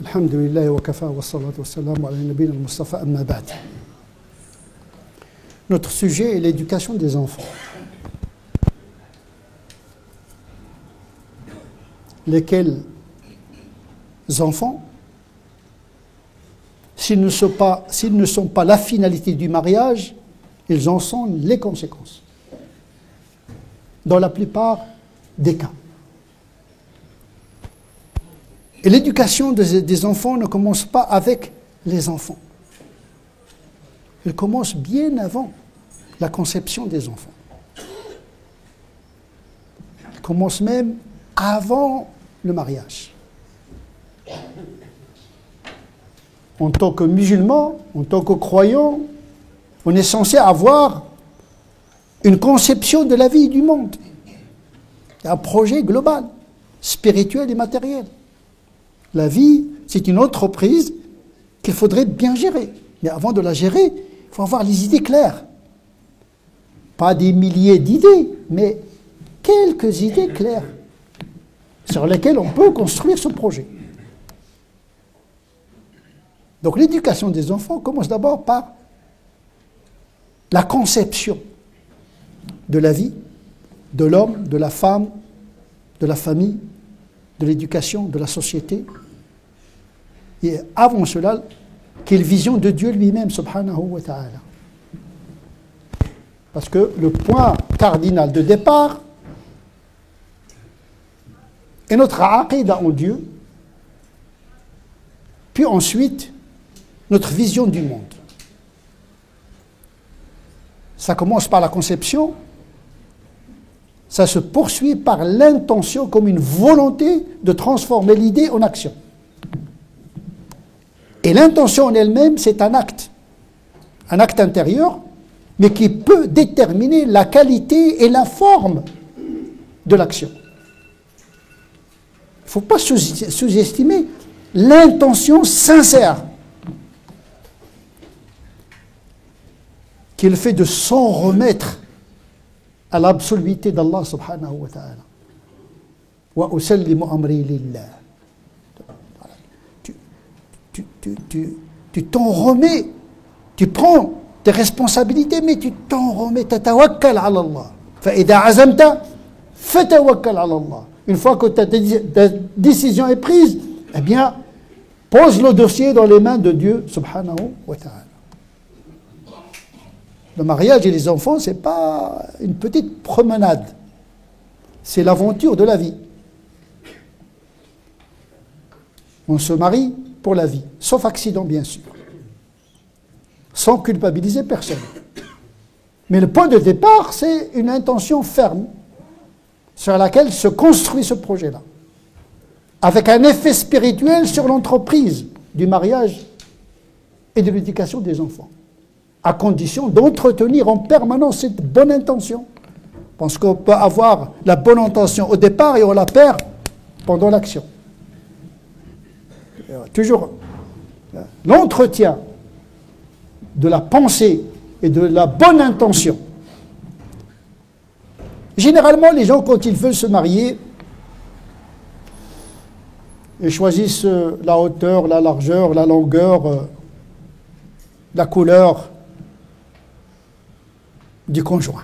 Alhamdulillah wa kafa wa salatu wa salam ala nabiyina al-Mustafa amma ba'd. Notre sujet est l'éducation des enfants. Lesquels enfants, s'ils ne sont pas la finalité du mariage, ils en sont les conséquences. Dans la plupart des cas. Et l'éducation des enfants ne commence pas avec les enfants. Elle commence bien avant la conception des enfants. Elle commence même avant le mariage. En tant que musulman, en tant que croyant, on est censé avoir une conception de la vie et du monde. Un projet global, spirituel et matériel. La vie, c'est une entreprise qu'il faudrait bien gérer. Mais avant de la gérer, il faut avoir les idées claires. Pas des milliers d'idées, mais quelques idées claires sur lesquelles on peut construire ce projet. Donc l'éducation des enfants commence d'abord par la conception de la vie, de l'homme, de la femme, de la famille, de l'éducation, de la société. Et avant cela, quelle vision de Dieu lui-même, subhanahu wa ta'ala. Parce que le point cardinal de départ est notre aqidah en Dieu, puis ensuite notre vision du monde. Ça commence par la conception, ça se poursuit par l'intention comme une volonté de transformer l'idée en action. Et l'intention en elle-même, c'est un acte intérieur, mais qui peut déterminer la qualité et la forme de l'action. Il ne faut pas sous-estimer l'intention sincère qui est le fait de s'en remettre à l'absoluité d'Allah subhanahu wa ta'ala. Wa usallimu amri lillah. Tu t'en remets, tu prends tes responsabilités, mais tu t'en remets, tatawakkal ala Allah. Fa idha azamta, fatawakkal ala Allah. Une fois que ta décision est prise, eh bien, pose le dossier dans les mains de Dieu subhanahu wa ta'ala. Le mariage et les enfants, ce n'est pas une petite promenade. C'est l'aventure de la vie. On se marie pour la vie, sauf accident bien sûr. Sans culpabiliser personne. Mais le point de départ, c'est une intention ferme sur laquelle se construit ce projet-là. Avec un effet spirituel sur l'entreprise du mariage et de l'éducation des enfants. À condition d'entretenir en permanence cette bonne intention. Parce qu'on peut avoir la bonne intention au départ et on la perd pendant l'action. Toujours l'entretien de la pensée et de la bonne intention. Généralement, les gens, quand ils veulent se marier, ils choisissent la hauteur, la largeur, la longueur, la couleur du conjoint.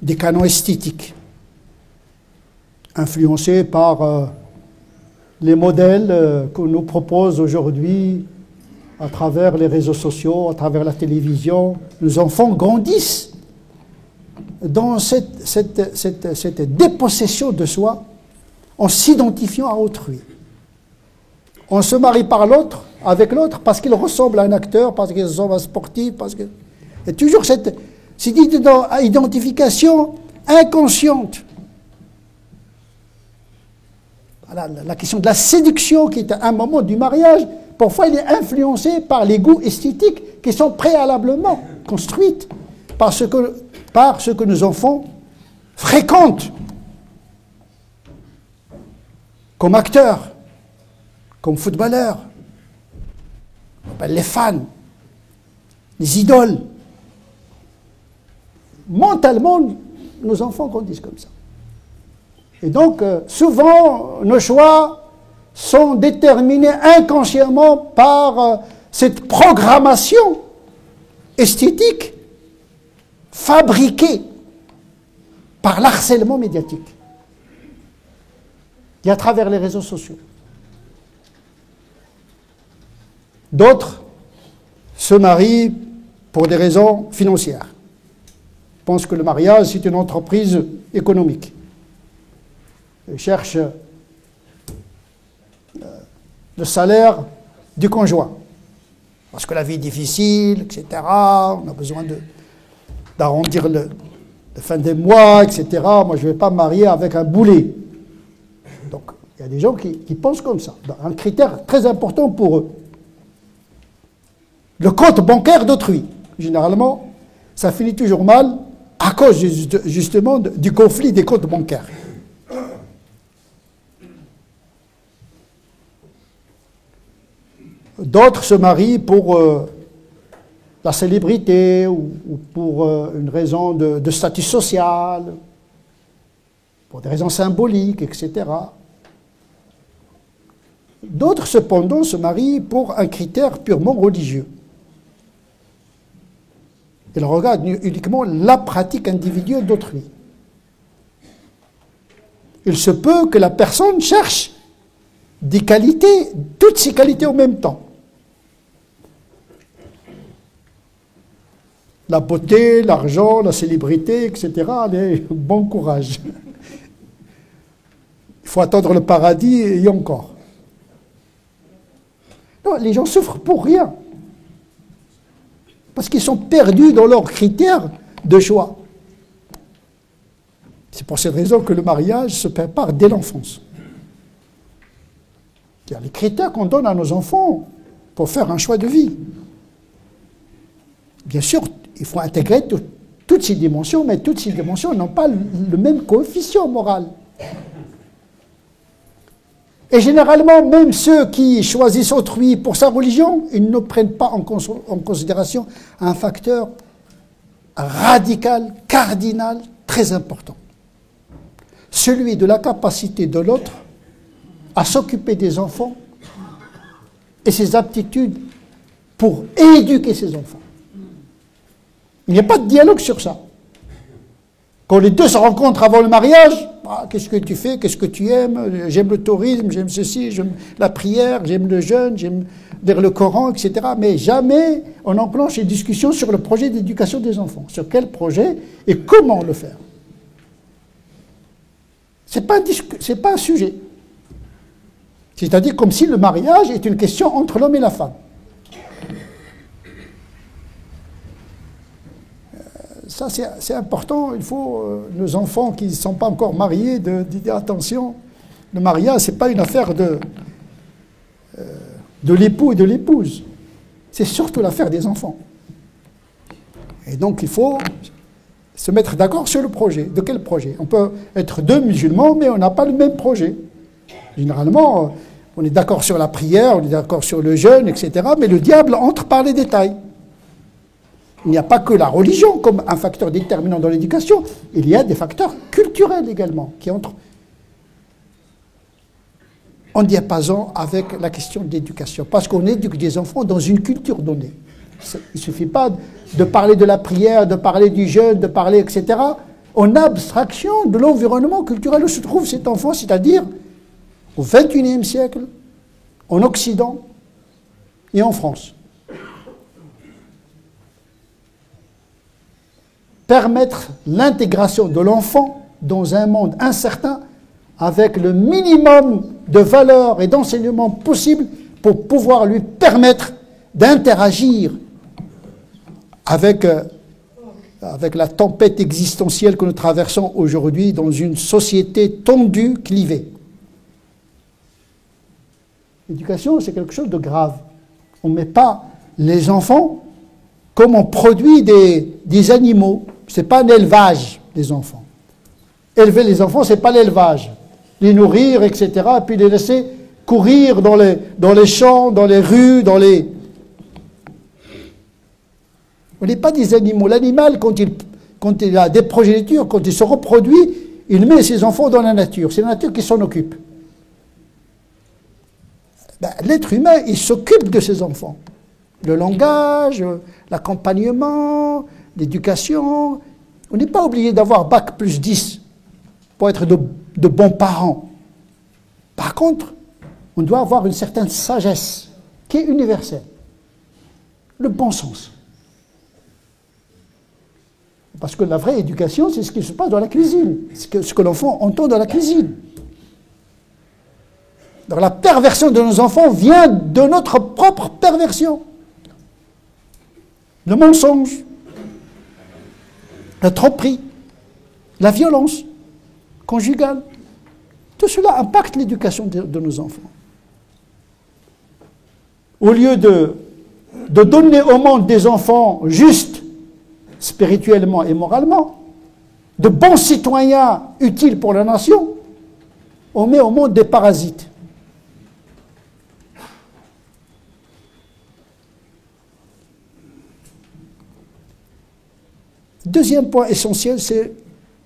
Des canons esthétiques, influencés par les modèles qu'on nous propose aujourd'hui à travers les réseaux sociaux, à travers la télévision. Nos enfants grandissent dans cette dépossession de soi en s'identifiant à autrui. On se marie avec l'autre parce qu'il ressemble à un acteur, parce qu'il ressemble à un sportif, parce que... Il y a toujours cette identification inconsciente. Voilà, la question de la séduction qui est à un moment du mariage, parfois il est influencé par les goûts esthétiques qui sont préalablement construites par ce que nos enfants fréquentent comme acteurs, comme footballeurs, les fans, les idoles. Mentalement, nos enfants grandissent comme ça. Et donc, souvent, nos choix sont déterminés inconsciemment par cette programmation esthétique fabriquée par l'harcèlement médiatique et à travers les réseaux sociaux. D'autres se marient pour des raisons financières. Pensent que le mariage, c'est une entreprise économique. Ils cherchent le salaire du conjoint. Parce que la vie est difficile, etc. On a besoin d'arrondir le fin des mois, etc. Moi, je ne vais pas me marier avec un boulet. Donc, il y a des gens qui pensent comme ça. Un critère très important pour eux. Le compte bancaire d'autrui. Généralement, ça finit toujours mal à cause justement du conflit des comptes bancaires. D'autres se marient pour la célébrité ou pour une raison de statut social, pour des raisons symboliques, etc. D'autres, cependant, se marient pour un critère purement religieux. Ils regardent uniquement la pratique individuelle d'autrui. Il se peut que la personne cherche des qualités, toutes ces qualités en même temps. La beauté, l'argent, la célébrité, etc. Allez, bon courage. Il faut attendre le paradis et encore. Non, les gens souffrent pour rien. Parce qu'ils sont perdus dans leurs critères de choix. C'est pour cette raison que le mariage se prépare dès l'enfance. Il y a les critères qu'on donne à nos enfants pour faire un choix de vie. Bien sûr, il faut intégrer toutes ces dimensions, mais toutes ces dimensions n'ont pas le même coefficient moral. Et généralement, même ceux qui choisissent autrui pour sa religion, ils ne prennent pas en considération un facteur radical, cardinal, très important. Celui de la capacité de l'autre à s'occuper des enfants et ses aptitudes pour éduquer ses enfants. Il n'y a pas de dialogue sur ça. Quand les deux se rencontrent avant le mariage, qu'est-ce que tu fais, qu'est-ce que tu aimes, j'aime le tourisme, j'aime ceci, j'aime la prière, j'aime le jeûne, j'aime lire le Coran, etc. Mais jamais on enclenche une discussion sur le projet d'éducation des enfants. Sur quel projet et comment le faire. Ce n'est pas un sujet. C'est-à-dire comme si le mariage est une question entre l'homme et la femme. Ça, c'est important. Il faut, nos enfants qui ne sont pas encore mariés, de dire attention, le mariage, ce n'est pas une affaire de l'époux et de l'épouse. C'est surtout l'affaire des enfants. Et donc, il faut se mettre d'accord sur le projet. De quel projet? On peut être deux musulmans, mais on n'a pas le même projet. Généralement, on est d'accord sur la prière, on est d'accord sur le jeûne, etc. Mais le diable entre par les détails. Il n'y a pas que la religion comme un facteur déterminant dans l'éducation, il y a des facteurs culturels également qui entrent en diapason avec la question de l'éducation. Parce qu'on éduque des enfants dans une culture donnée. Il ne suffit pas de parler de la prière, de parler du jeûne, de parler, etc. en abstraction de l'environnement culturel où se trouve cet enfant, c'est-à-dire au XXIe siècle, en Occident et en France. Permettre l'intégration de l'enfant dans un monde incertain avec le minimum de valeurs et d'enseignements possibles pour pouvoir lui permettre d'interagir avec la tempête existentielle que nous traversons aujourd'hui dans une société tendue, clivée. L'éducation, c'est quelque chose de grave. On ne met pas les enfants comme on produit des animaux. Ce n'est pas un élevage des enfants. Élever les enfants, ce n'est pas l'élevage. Les nourrir, etc., et puis les laisser courir dans les champs, dans les rues, On n'est pas des animaux. L'animal, quand il a des progénitures, quand il se reproduit, il met ses enfants dans la nature. C'est la nature qui s'en occupe. Ben, l'être humain, il s'occupe de ses enfants. Le langage, l'accompagnement, l'éducation. On n'est pas obligé d'avoir bac plus 10 pour être de bons parents. Par contre, on doit avoir une certaine sagesse qui est universelle. Le bon sens. Parce que la vraie éducation, c'est ce qui se passe dans la cuisine, ce que l'enfant entend dans la cuisine. Donc la perversion de nos enfants vient de notre propre perversion. Le mensonge, la tromperie, la violence conjugale, tout cela impacte l'éducation de nos enfants. Au lieu de donner au monde des enfants justes, spirituellement et moralement, de bons citoyens utiles pour la nation, on met au monde des parasites. Deuxième point essentiel, c'est,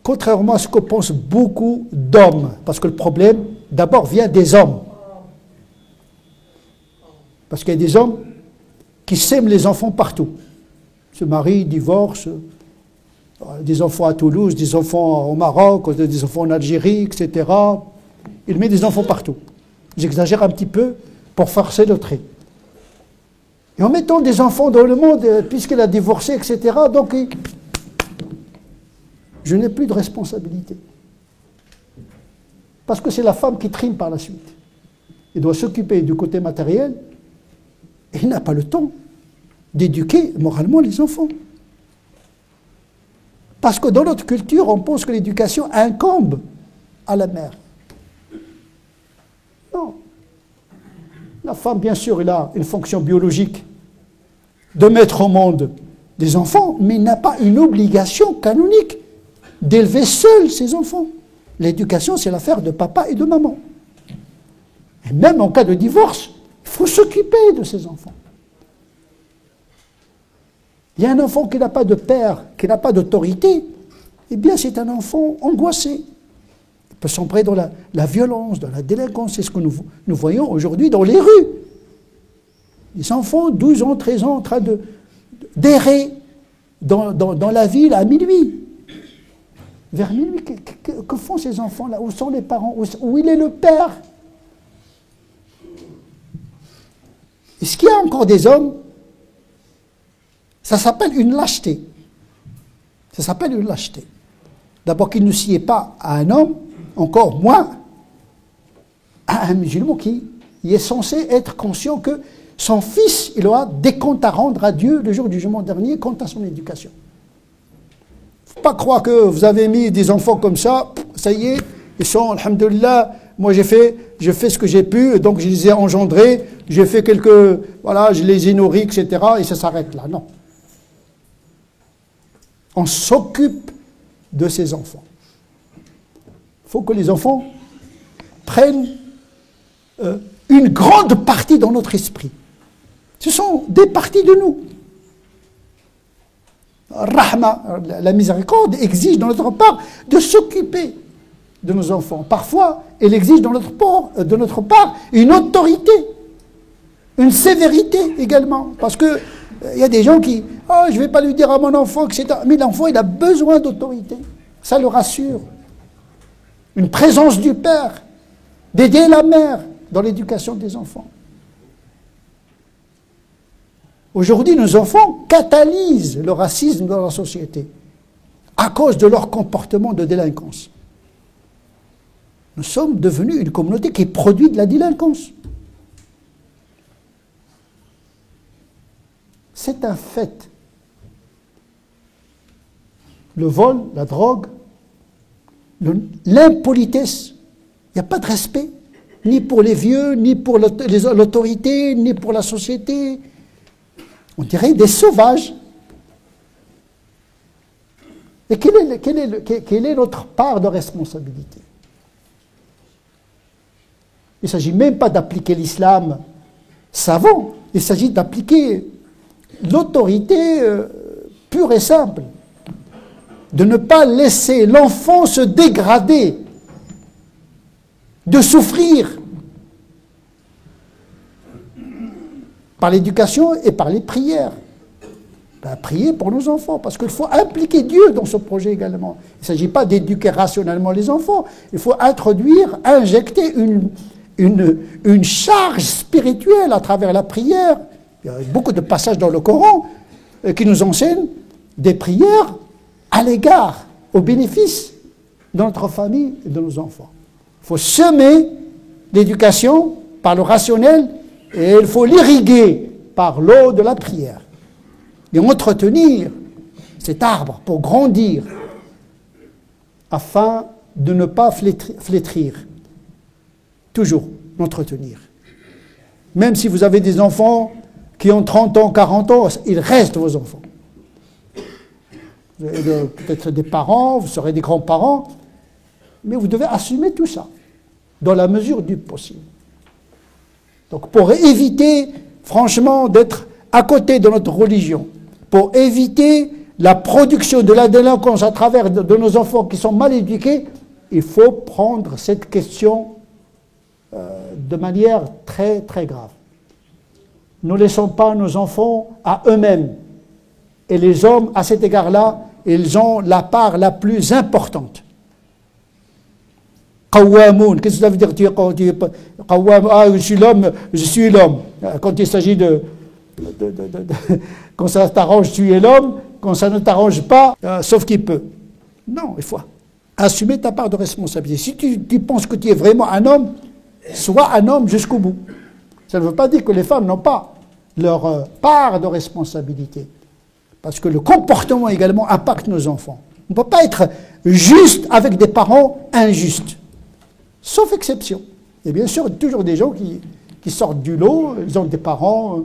contrairement à ce que pensent beaucoup d'hommes, parce que le problème, d'abord, vient des hommes. Parce qu'il y a des hommes qui sèment les enfants partout. Se marient, divorcent, des enfants à Toulouse, des enfants au Maroc, des enfants en Algérie, etc. Il met des enfants partout. J'exagère un petit peu pour forcer le trait. Et en mettant des enfants dans le monde, puisqu'il a divorcé, etc., donc je n'ai plus de responsabilité. Parce que c'est la femme qui trime par la suite. Il doit s'occuper du côté matériel et il n'a pas le temps d'éduquer moralement les enfants. Parce que dans notre culture, on pense que l'éducation incombe à la mère. Non. La femme, bien sûr, elle a une fonction biologique de mettre au monde des enfants, mais il n'a pas une obligation canonique d'élever seul ses enfants. L'éducation, c'est l'affaire de papa et de maman. Et même en cas de divorce, il faut s'occuper de ses enfants. Il y a un enfant qui n'a pas de père, qui n'a pas d'autorité, eh bien c'est un enfant angoissé. Il peut sombrer dans la violence, dans la délinquance. C'est ce que nous voyons aujourd'hui dans les rues. Les enfants, 12 ans, 13 ans, en train d'errer dans la ville à minuit. Vers minuit, que font ces enfants-là? Où sont les parents? Où il est le père? Est-ce qu'il y a encore des hommes? Ça s'appelle une lâcheté. Ça s'appelle une lâcheté. D'abord qu'il ne s'y est pas à un homme, encore moins à un musulman qui est censé être conscient que son fils, il aura des comptes à rendre à Dieu le jour du jugement dernier quant à son éducation. Il ne faut pas croire que vous avez mis des enfants comme ça y est, ils sont, alhamdoulilah, moi j'ai fait ce que j'ai pu, donc je les ai engendrés, j'ai fait voilà, je les ai nourris, etc., et ça s'arrête là. Non. On s'occupe de ces enfants. Il faut que les enfants prennent une grande partie dans notre esprit. Ce sont des parties de nous. Rahma, la miséricorde, exige de notre part de s'occuper de nos enfants. Parfois, elle exige de notre part une autorité, une sévérité également. Parce que il y a des gens qui, je ne vais pas lui dire à mon enfant, etc. Mais l'enfant, il a besoin d'autorité. Ça le rassure. Une présence du père, d'aider la mère dans l'éducation des enfants. Aujourd'hui, nos enfants catalysent le racisme dans la société à cause de leur comportement de délinquance. Nous sommes devenus une communauté qui produit de la délinquance. C'est un fait. Le vol, la drogue, l'impolitesse, il n'y a pas de respect, ni pour les vieux, ni pour l'autorité, ni pour la société. On dirait des sauvages. Et quelle est notre part de responsabilité? Il ne s'agit même pas d'appliquer l'islam savant, il s'agit d'appliquer l'autorité pure et simple, de ne pas laisser l'enfant se dégrader, de souffrir. par l'éducation et par les prières. Prier pour nos enfants, parce qu'il faut impliquer Dieu dans ce projet également. Il ne s'agit pas d'éduquer rationnellement les enfants, il faut introduire, injecter une charge spirituelle à travers la prière. Il y a beaucoup de passages dans le Coran qui nous enseignent des prières à l'égard, au bénéfice de notre famille et de nos enfants. Il faut semer l'éducation par le rationnel et il faut l'irriguer par l'eau de la prière. Et entretenir cet arbre pour grandir afin de ne pas flétrir. Toujours l'entretenir. Même si vous avez des enfants qui ont 30 ans, 40 ans, ils restent vos enfants. Vous avez peut-être des parents, vous serez des grands-parents, mais vous devez assumer tout ça, dans la mesure du possible. Donc pour éviter, franchement, d'être à côté de notre religion, pour éviter la production de la délinquance à travers de nos enfants qui sont mal éduqués, il faut prendre cette question de manière très très grave. Ne laissons pas nos enfants à eux-mêmes. Et les hommes, à cet égard-là, ils ont la part la plus importante. Qawwamoun, qu'est-ce que ça veut dire? Qawwam, je suis l'homme. Quand il s'agit quand ça t'arrange, tu es l'homme. Quand ça ne t'arrange pas, sauf qu'il peut. Non, il faut assumer ta part de responsabilité. Si tu penses que tu es vraiment un homme, sois un homme jusqu'au bout. Ça ne veut pas dire que les femmes n'ont pas leur part de responsabilité. Parce que le comportement également impacte nos enfants. On ne peut pas être juste avec des parents injustes. Sauf exception. Et bien sûr, toujours des gens qui sortent du lot, ils ont des parents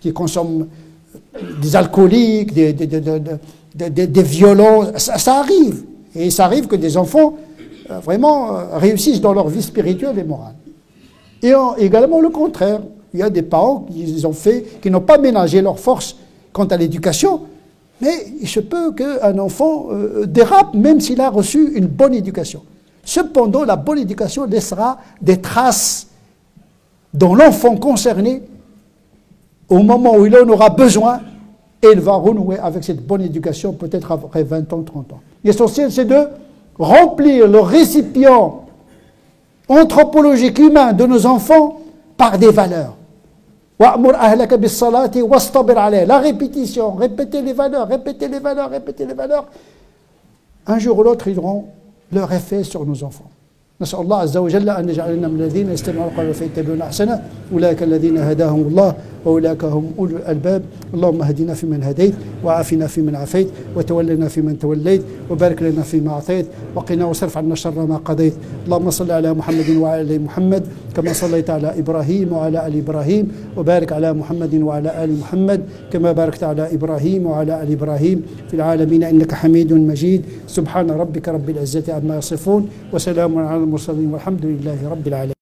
qui consomment des alcooliques, des violents, ça arrive. Et ça arrive que des enfants vraiment réussissent dans leur vie spirituelle et morale. Et également le contraire. Il y a des parents qui n'ont pas ménagé leurs forces quant à l'éducation, mais il se peut qu'un enfant dérape même s'il a reçu une bonne éducation. Cependant, la bonne éducation laissera des traces dans l'enfant concerné au moment où il en aura besoin et il va renouer avec cette bonne éducation peut-être après 20 ans, 30 ans. L'essentiel, c'est de remplir le récipient anthropologique humain de nos enfants par des valeurs. La répétition, répéter les valeurs, répéter les valeurs, répéter les valeurs. Un jour ou l'autre, ils auront leur effet sur nos enfants. نسأل الله عز وجل أن يجعلنا من الذين يستمعون القول فيتبعون أحسنه أولئك الذين هداهم الله وأولئك هم أولو الألباب اللهم اهدنا فيمن هديت وعافنا فيمن عافيت وتولنا فيمن توليت وبارك لنا فيما أعطيت وقنا واصرف عنا شر ما قضيت اللهم صل على محمد وعلى آل محمد كما صليت على إبراهيم وعلى آل إبراهيم وبارك على محمد وعلى آل محمد كما باركت على إبراهيم وعلى آل إبراهيم في العالمين إنك حميد مجيد سبحان ربك رب العزة عما يصفون وسلام على المرسلين والحمد لله رب العالمين.